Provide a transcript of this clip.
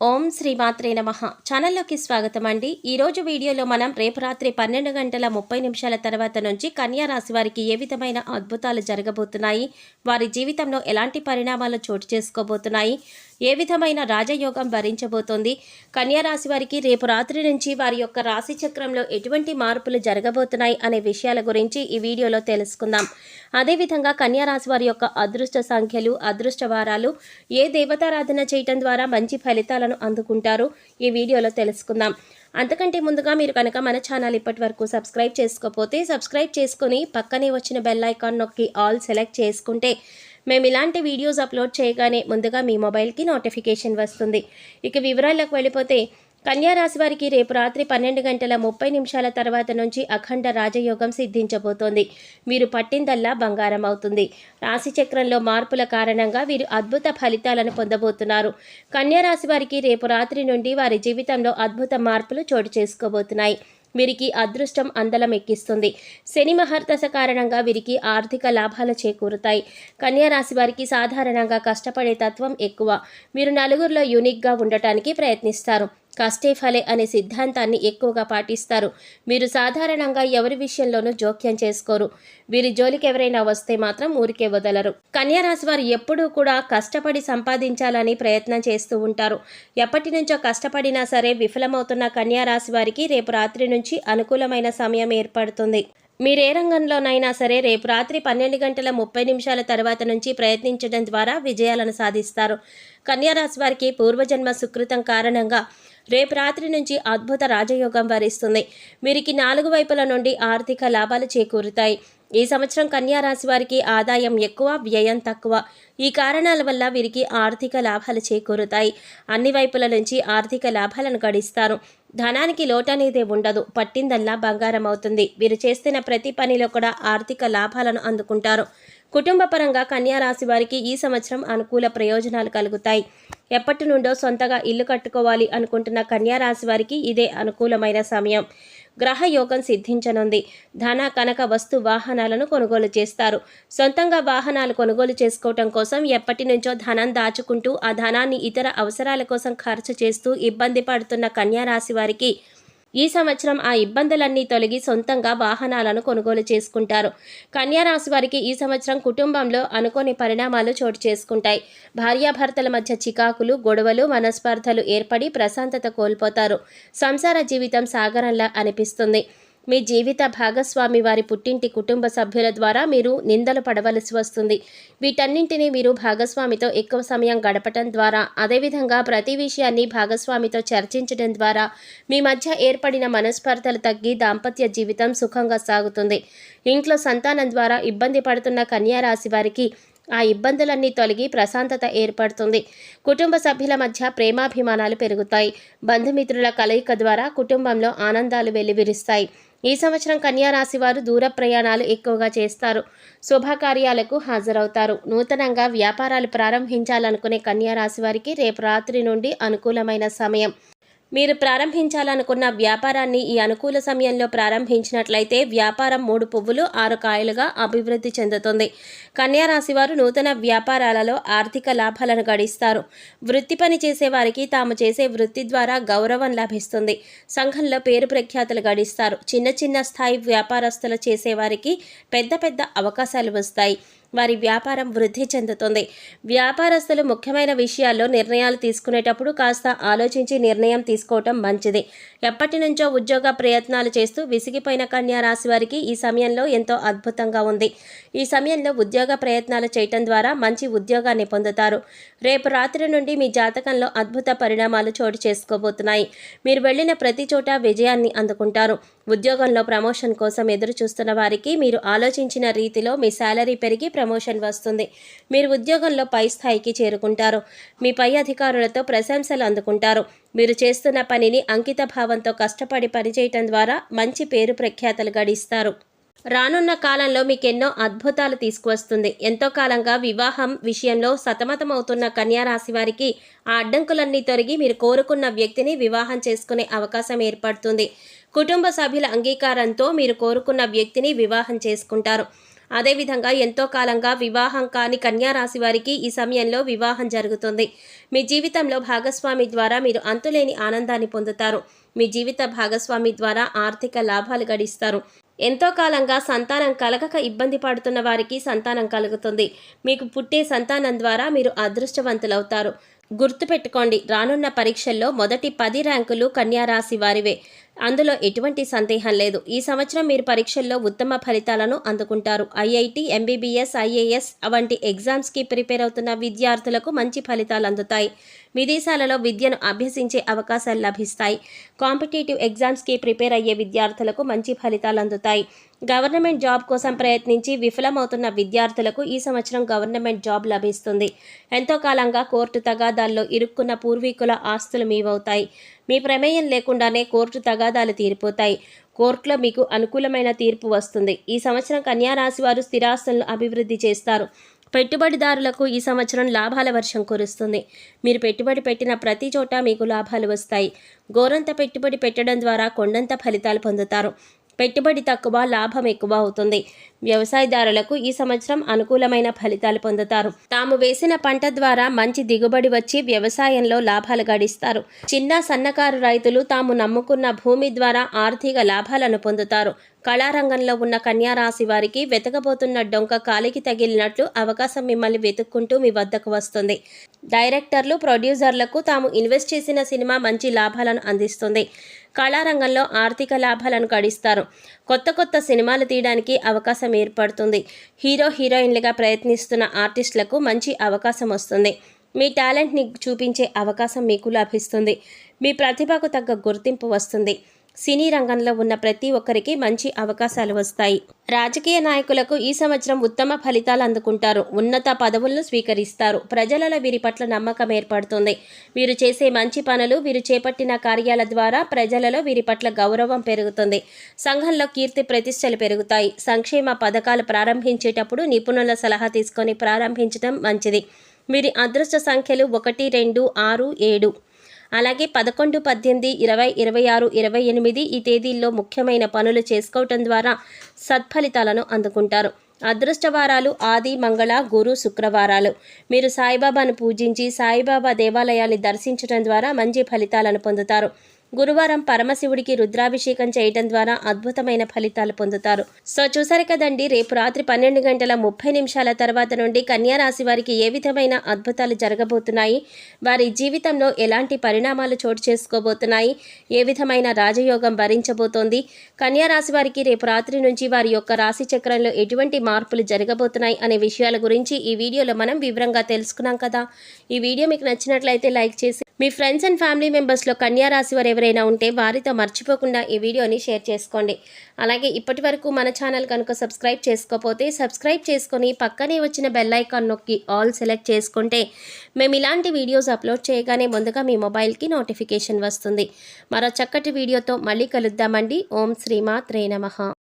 ఓం శ్రీ మాత్రే నమః. ఛానల్లోకి స్వాగతం అండి. ఈరోజు వీడియోలో మనం రేపు రాత్రి 12:30 తర్వాత నుంచి కన్యా రాశి వారికి ఏ విధమైన అద్భుతాలు జరగబోతున్నాయి, వారి జీవితంలో ఎలాంటి పరిణామాలు చోటు చేసుకోబోతున్నాయి, ఏ విధమైన రాజయోగం భరించబోతోంది, కన్యా రాశి వారికి రేపు రాత్రి నుంచి వారి యొక్క రాశి చక్రంలో ఎటువంటి మార్పులు జరగబోతున్నాయి అనే విషయాల గురించి ఈ వీడియోలో తెలుసుకుందాం. అదేవిధంగా కన్యా రాశి వారి యొక్క అదృష్ట సంఖ్యలు, అదృష్ట వారాలు, ఏ దేవతారాధన చేయటం ద్వారా మంచి ఫలితాలను అందుకుంటారు ఈ వీడియోలో తెలుసుకుందాం. అంతకంటే ముందుగా మీరు కనుక మన ఛానల్ ఇప్పటి వరకు సబ్స్క్రైబ్ చేసుకోకపోతే సబ్స్క్రైబ్ చేసుకుని పక్కనే వచ్చిన బెల్ ఐకాన్ నొక్కి ఆల్ సెలెక్ట్ చేసుకుంటే మేము ఇలాంటి వీడియోస్ అప్లోడ్ చేయగానే ముందుగా మీ మొబైల్కి నోటిఫికేషన్ వస్తుంది. ఇక వివరాల్లోకి వెళ్ళిపోతే కన్యా రాశి వారికి రేపు రాత్రి 12:30 తర్వాత నుంచి అఖండ రాజయోగం సిద్ధించబోతోంది. మీరు పట్టిందల్లా బంగారం అవుతుంది. రాశి చక్రంలో మార్పుల కారణంగా వీరు అద్భుత ఫలితాలను పొందబోతున్నారు. కన్యా రాశి వారికి రేపు రాత్రి నుండి వారి జీవితంలో అద్భుత మార్పులు చోటు చేసుకోబోతున్నాయి. వీరికి అదృష్టం అందలం ఎక్కిస్తుంది. శని మహర్దశ కారణంగా వీరికి ఆర్థిక లాభాలు చేకూరుతాయి. కన్యా రాశి వారికి సాధారణంగా కష్టపడే తత్వం ఎక్కువ. మీరు నలుగురిలో యూనిక్గా ఉండటానికి ప్రయత్నిస్తారు. కష్టే ఫలే అనే సిద్ధాంతాన్ని ఎక్కువగా పాటిస్తారు. మీరు సాధారణంగా ఎవరి విషయంలోనూ జోక్యం చేసుకోరు. వీరి జోలికి ఎవరైనా వస్తే మాత్రం ఊరికే వదలరు. కన్యా రాశి వారు ఎప్పుడూ కూడా కష్టపడి సంపాదించాలని ప్రయత్నం చేస్తూ ఉంటారు. ఎప్పటి నుంచో కష్టపడినా సరే విఫలమవుతున్న కన్యా రాశి వారికి రేపు రాత్రి నుంచి అనుకూలమైన సమయం ఏర్పడుతుంది. మీరే రంగంలోనైనా సరే రేపు రాత్రి 12:30 తర్వాత నుంచి ప్రయత్నించడం ద్వారా విజయాలను సాధిస్తారు. కన్యా రాశి వారికి పూర్వజన్మ సుకృతం కారణంగా రేపు రాత్రి నుంచి అద్భుత రాజయోగం వరిస్తుంది. వీరికి 4 వైపుల నుండి ఆర్థిక లాభాలు చేకూరుతాయి. ఈ సంవత్సరం కన్యా రాశి వారికి ఆదాయం ఎక్కువ, వ్యయం తక్కువ. ఈ కారణాల వల్ల వీరికి ఆర్థిక లాభాలు చేకూరుతాయి. అన్ని వైపుల నుంచి ఆర్థిక లాభాలను గడిస్తారు. ధనానికి లోటనేదే ఉండదు. పట్టిందల్లా బంగారం అవుతుంది. వీరు చేస్తున్న ప్రతి పనిలో కూడా ఆర్థిక లాభాలను అందుకుంటారు. కుటుంబ పరంగా కన్యా రాశి వారికి ఈ సంవత్సరం అనుకూల ప్రయోజనాలు కలుగుతాయి. ఎప్పటి నుండో సొంతగా ఇల్లు కట్టుకోవాలి అనుకుంటున్న కన్యా రాశి వారికి ఇదే అనుకూలమైన సమయం. గ్రహ యోగం సిద్ధించనుంది. ధన, కనక, వస్తు, వాహనాలను కొనుగోలు చేస్తారు. సొంతంగా వాహనాలు కొనుగోలు చేసుకోవటం కోసం ఎప్పటి నుంచో ధనం దాచుకుంటూ ఆ ధనాన్ని ఇతర అవసరాల కోసం ఖర్చు చేస్తూ ఇబ్బంది పడుతున్న కన్యా రాశి వారికి ఈ సంవత్సరం ఆ ఇబ్బందులన్నీ తొలగి సొంతంగా వాహనాలను కొనుగోలు చేసుకుంటారు. కన్యా రాశి వారికి ఈ సంవత్సరం కుటుంబంలో అనుకోని పరిణామాలు చోటు చేసుకుంటాయి. భార్యాభర్తల మధ్య చికాకులు, గొడవలు, మనస్పర్ధలు ఏర్పడి ప్రశాంతత కోల్పోతారు. సంసార జీవితం సాగరంలా అనిపిస్తుంది. మీ జీవిత భాగస్వామి వారి పుట్టింటి కుటుంబ సభ్యుల ద్వారా మీరు నిందలు పడవలసి వస్తుంది. వీటన్నింటినీ మీరు భాగస్వామితో ఎక్కువ సమయం గడపటం ద్వారా, అదేవిధంగా ప్రతి విషయాన్ని భాగస్వామితో చర్చించడం ద్వారా మీ మధ్య ఏర్పడిన మనస్పర్ధలు తగ్గి దాంపత్య జీవితం సుఖంగా సాగుతుంది. ఇంట్లో సంతానం ద్వారా ఇబ్బంది పడుతున్న కన్యా రాశి వారికి ఆ ఇబ్బందులన్నీ తొలగి ప్రశాంతత ఏర్పడుతుంది. కుటుంబ సభ్యుల మధ్య ప్రేమాభిమానాలు పెరుగుతాయి. బంధుమిత్రుల కలయిక ద్వారా కుటుంబంలో ఆనందాలు వెల్లివిరుస్తాయి. ఈ సంవత్సరం కన్యా రాశి వారు దూర ప్రయాణాలు ఎక్కువగా చేస్తారు. శుభకార్యాలకు హాజరవుతారు. నూతనంగా వ్యాపారాలు ప్రారంభించాలనుకునే కన్యా రాశి వారికి రేపు రాత్రి నుండి అనుకూలమైన సమయం. మీరు ప్రారంభించాలనుకున్న వ్యాపారాన్ని ఈ అనుకూల సమయంలో ప్రారంభించినట్లయితే వ్యాపారం 3 పువ్వులు 6 కాయలుగా అభివృద్ధి చెందుతుంది. కన్యా రాశి వారు నూతన వ్యాపారాలలో ఆర్థిక లాభాలను గడిస్తారు. వృత్తి పని చేసేవారికి తాము చేసే వృత్తి ద్వారా గౌరవం లభిస్తుంది. సంఘంలో పేరు ప్రఖ్యాతులు గడిస్తారు. చిన్న చిన్న స్థాయి వ్యాపారస్తులు చేసేవారికి పెద్ద పెద్ద అవకాశాలు వస్తాయి. వారి వ్యాపారం వృద్ధి చెందుతుంది. వ్యాపారస్తులు ముఖ్యమైన విషయాల్లో నిర్ణయాలు తీసుకునేటప్పుడు కాస్త ఆలోచించి నిర్ణయం తీసుకోవటం మంచిది. ఎప్పటి నుంచో ఉద్యోగ ప్రయత్నాలు చేస్తూ విసిగిపోయిన కన్యా రాశి వారికి ఈ సమయంలో ఎంతో అద్భుతంగా ఉంది. ఈ సమయంలో ఉద్యోగ ప్రయత్నాలు చేయటం ద్వారా మంచి ఉద్యోగాన్ని పొందుతారు. రేపు రాత్రి నుండి మీ జాతకంలో అద్భుత పరిణామాలు చోటు చేసుకోబోతున్నాయి. మీరు వెళ్ళిన ప్రతి చోట విజయాన్ని అందుకుంటారు. ఉద్యోగంలో ప్రమోషన్ కోసం ఎదురు చూస్తున్న వారికి మీరు ఆలోచించిన రీతిలో మీ శాలరీ పెరిగి ప్రమోషన్ వస్తుంది. మీరు ఉద్యోగంలో పై స్థాయికి చేరుకుంటారు. మీ పై అధికారులతో ప్రశంసలు అందుకుంటారు. మీరు చేస్తున్న పనిని అంకిత భావంతో కష్టపడి పనిచేయటం ద్వారా మంచి పేరు ప్రఖ్యాతలు గడిస్తారు. రానున్న కాలంలో మీకెన్నో అద్భుతాలు తీసుకువస్తుంది. ఎంతో కాలంగా వివాహం విషయంలో సతమతమవుతున్న కన్యా రాశి వారికి ఆ అడ్డంకులన్నీ తొలగి మీరు కోరుకున్న వ్యక్తిని వివాహం చేసుకునే అవకాశం ఏర్పడుతుంది. కుటుంబ సభ్యుల అంగీకారంతో మీరు కోరుకున్న వ్యక్తిని వివాహం చేసుకుంటారు. అదేవిధంగా ఎంతో కాలంగా వివాహం కాని కన్యా రాశి వారికి ఈ సమయంలో వివాహం జరుగుతుంది. మీ జీవితంలో భాగస్వామి ద్వారా మీరు అంతులేని ఆనందాన్ని పొందుతారు. మీ జీవిత భాగస్వామి ద్వారా ఆర్థిక లాభాలు గడిస్తారు. ఎంతో కాలంగా సంతానం కలగక ఇబ్బంది పడుతున్న వారికి సంతానం కలుగుతుంది. మీకు పుట్టే సంతానం ద్వారా మీరు అదృష్టవంతులవుతారు. గుర్తుపెట్టుకోండి, రానున్న పరీక్షల్లో మొదటి 10 ర్యాంకులు కన్యా రాశి వారివే. అందులో ఎటువంటి సందేహం లేదు. ఈ సంవత్సరం మీరు పరీక్షల్లో ఉత్తమ ఫలితాలను అందుకుంటారు. ఐఐటి, ఎంబీబీఎస్, ఐఏఎస్ వంటి ఎగ్జామ్స్కి ప్రిపేర్ అవుతున్న విద్యార్థులకు మంచి ఫలితాలు అందుతాయి. విదేశాలలో విద్యను అభ్యసించే అవకాశాలు లభిస్తాయి. కాంపిటేటివ్ ఎగ్జామ్స్కి ప్రిపేర్ అయ్యే విద్యార్థులకు మంచి ఫలితాలు అందుతాయి. గవర్నమెంట్ జాబ్ కోసం ప్రయత్నించి విఫలమవుతున్న విద్యార్థులకు ఈ సంవత్సరం గవర్నమెంట్ జాబ్ లభిస్తుంది. ఎంతో కాలంగా కోర్టు తగాదాల్లో ఇరుక్కున్న పూర్వీకుల ఆస్తులు మీవవుతాయి. మీ ప్రమేయం లేకుండానే కోర్టు తగాదాలు తీరిపోతాయి. కోర్టులో మీకు అనుకూలమైన తీర్పు వస్తుంది. ఈ సంవత్సరం కన్యా రాశి వారు స్థిరాస్తులను అభివృద్ధి చేస్తారు. పెట్టుబడిదారులకు ఈ సంవత్సరం లాభాల వర్షం కురుస్తుంది. మీరు పెట్టుబడి పెట్టిన ప్రతి చోట మీకు లాభాలు వస్తాయి. గోరంత పెట్టుబడి పెట్టడం ద్వారా కొండంత ఫలితాలు పొందుతారు. పెట్టుబడి తక్కువ, లాభం ఎక్కువ అవుతుంది. వ్యవసాయదారులకు ఈ సంవత్సరం అనుకూలమైన ఫలితాలు పొందుతారు. తాము వేసిన పంట ద్వారా మంచి దిగుబడి వచ్చి వ్యవసాయంలో లాభాలు గడిస్తారు. చిన్న సన్నకారు రైతులు తాము నమ్ముకున్న భూమి ద్వారా ఆర్థిక లాభాలను పొందుతారు. కళారంగంలో ఉన్న కన్యా రాశి వారికి వెతకబోతున్న డొంక కాలికి తగిలినట్లు అవకాశం మిమ్మల్ని వెతుక్కుంటూ మీ వద్దకు వస్తుంది. డైరెక్టర్లు, ప్రొడ్యూసర్లకు తాము ఇన్వెస్ట్ చేసిన సినిమా మంచి లాభాలను అందిస్తుంది. కళారంగంలో ఆర్థిక లాభాలను గడిస్తారు. కొత్త సినిమాలు తీయడానికి అవకాశం ఏర్పడుతుంది. హీరోయిన్లుగా ప్రయత్నిస్తున్న ఆర్టిస్టులకు మంచి అవకాశం వస్తుంది. మీ టాలెంట్ని చూపించే అవకాశం మీకు లభిస్తుంది. మీ ప్రతిభకు తగ్గ గుర్తింపు వస్తుంది. సినీ రంగంలో ఉన్న ప్రతి ఒక్కరికి మంచి అవకాశాలు వస్తాయి. రాజకీయ నాయకులకు ఈ సంవత్సరం ఉత్తమ ఫలితాలు అందుకుంటారు. ఉన్నత పదవులను స్వీకరిస్తారు. ప్రజలలో వీరి పట్ల నమ్మకం ఏర్పడుతుంది. వీరు చేసే మంచి పనులు, వీరు చేపట్టిన కార్యాల ద్వారా ప్రజలలో వీరి పట్ల గౌరవం పెరుగుతుంది. సంఘంలో కీర్తి ప్రతిష్టలు పెరుగుతాయి. సంక్షేమ పథకాలు ప్రారంభించేటప్పుడు నిపుణుల సలహా తీసుకొని ప్రారంభించడం మంచిది. వీరి అదృష్ట సంఖ్యలు 1, 2, 6, 7. అలాగే 11, 18, 20, 26, 28 ఈ తేదీల్లో ముఖ్యమైన పనులు చేసుకోవటం ద్వారా సత్ఫలితాలను అందుకుంటారు. అదృష్టవారాలు ఆది, మంగళ, గురు, శుక్రవారాలు. మీరు సాయిబాబాను పూజించి సాయిబాబా దేవాలయాన్ని దర్శించడం ద్వారా మంచి ఫలితాలను పొందుతారు. గురువారం పరమశివుడికి రుద్రాభిషేకం చేయడం ద్వారా అద్భుతమైన ఫలితాలు పొందుతారు. సో చూసారు కదండి, రేపు రాత్రి 12:30 తర్వాత నుండి కన్యా రాశి వారికి ఏ విధమైన అద్భుతాలు జరగబోతున్నాయి, వారి జీవితంలో ఎలాంటి పరిణామాలు చోటు చేసుకోబోతున్నాయి, ఏ విధమైన రాజయోగం భరించబోతోంది, కన్యా రాశి వారికి రేపు రాత్రి నుంచి వారి యొక్క రాశి చక్రంలో ఎటువంటి మార్పులు జరగబోతున్నాయి అనే విషయాల గురించి ఈ వీడియోలో మనం వివరంగా తెలుసుకున్నాం కదా. ఈ వీడియో మీకు నచ్చినట్లయితే లైక్ చేసి మీ ఫ్రెండ్స్ అండ్ ఫ్యామిలీ మెంబర్స్లో కన్యా రాశి వారు ఎవరైనా ఉంటే వారితో మర్చిపోకుండా ఈ వీడియోని షేర్ చేసుకోండి. అలాగే ఇప్పటి వరకు మన ఛానల్ కనుక సబ్స్క్రైబ్ చేసుకోకపోతే సబ్స్క్రైబ్ చేసుకొని పక్కనే వచ్చిన బెల్ ఐకాన్ నొక్కి ఆల్ సెలెక్ట్ చేసుకుంటే మేము ఇలాంటి వీడియోస్ అప్లోడ్ చేయగానే ముందుగా మీ మొబైల్కి నోటిఫికేషన్ వస్తుంది. మరో చక్కటి వీడియోతో మళ్ళీ కలుద్దామండి. ఓం శ్రీమాత్రే నమః.